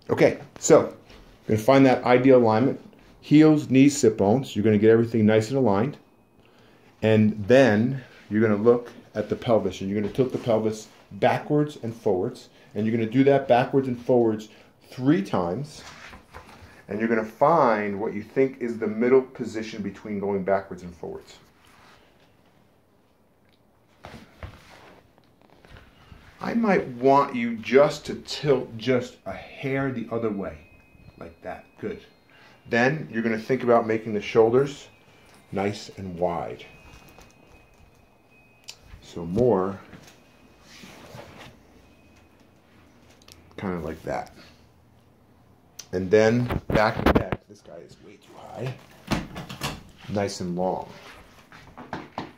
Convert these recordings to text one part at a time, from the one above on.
Okay, so you're going to find that ideal alignment. Heels, knees, sit bones. You're going to get everything nice and aligned. And then you're going to look at the pelvis, and you're going to tilt the pelvis backwards and forwards. And you're going to do that backwards and forwards 3 times. And you're going to find what you think is the middle position between going backwards and forwards. I might want you just to tilt just a hair the other way, like that. Good. Then you're going to think about making the shoulders nice and wide. So more kind of like that. And then back and neck. This guy is way too high. Nice and long.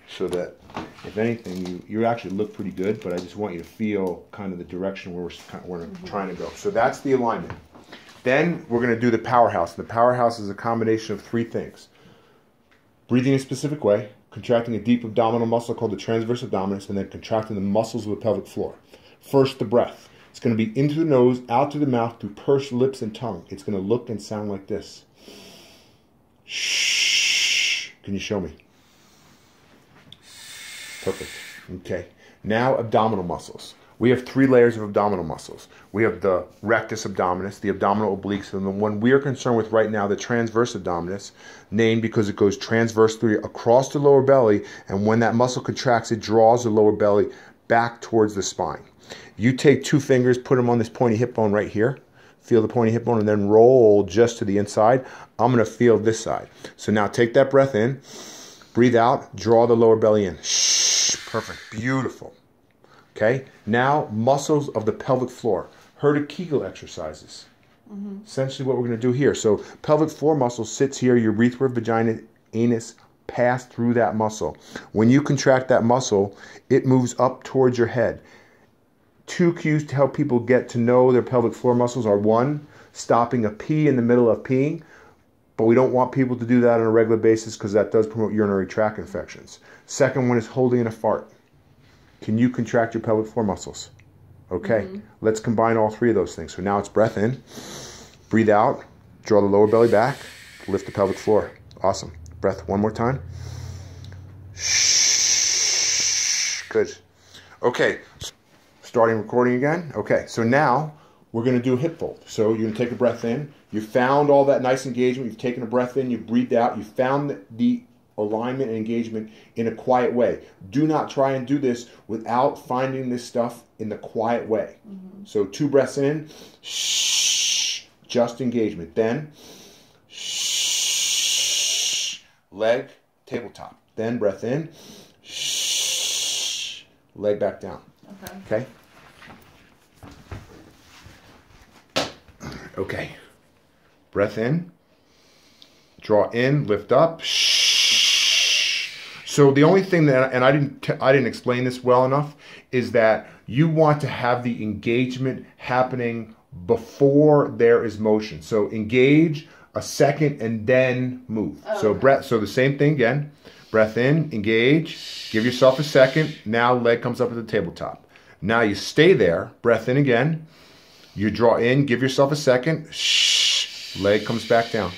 So that if anything, you actually look pretty good, but I just want you to feel kind of the direction where we're trying to go. So that's the alignment. Then we're going to do the powerhouse. The powerhouse is a combination of 3 things. Breathing a specific way, contracting a deep abdominal muscle called the transverse abdominis, and then contracting the muscles of the pelvic floor. First, the breath. It's going to be into the nose, out through the mouth, through pursed lips and tongue. It's going to look and sound like this. Shh. Can you show me? Perfect. Okay. Now abdominal muscles. We have 3 layers of abdominal muscles. We have the rectus abdominis, the abdominal obliques, and the one we are concerned with right now, the transverse abdominis, named because it goes transversely across the lower belly, and when that muscle contracts, it draws the lower belly back towards the spine. You take 2 fingers, put them on this pointy hip bone right here. Feel the pointy hip bone, and then roll just to the inside. I'm going to feel this side. So now take that breath in, breathe out, draw the lower belly in. Shh. Perfect. Beautiful. Okay, now muscles of the pelvic floor. Heard of Kegel exercises. Essentially what we're going to do here. So pelvic floor muscle sits here, urethra, vagina, anus, pass through that muscle. When you contract that muscle, it moves up towards your head. 2 cues to help people get to know their pelvic floor muscles are: 1, stopping a pee in the middle of peeing. But we don't want people to do that on a regular basis because that does promote urinary tract infections. Second one is holding in a fart. Can you contract your pelvic floor muscles? Okay, let's combine all 3 of those things. So now it's breath in, breathe out, draw the lower belly back, lift the pelvic floor. Awesome. Breath one more time. Shh. Good. Okay, starting recording again. Okay, so now we're going to do a hip fold. So you're going to take a breath in. You found all that nice engagement. You've taken a breath in. You've breathed out. You found the alignment and engagement in a quiet way. Do not try and do this without finding this stuff in the quiet way. So 2 breaths in, shh, just engagement. Then, shh, leg, tabletop. Then breath in, shh, leg back down. Okay? Okay. Breath in, draw in, lift up, shh. So the only thing that, and I didn't explain this well enough, is that you want to have the engagement happening before there is motion. So engage a second and then move. So breath. So the same thing again. Breath in, engage, give yourself a second. Now leg comes up to the tabletop. Now you stay there. Breath in again. You draw in, give yourself a second. Shh. Leg comes back down.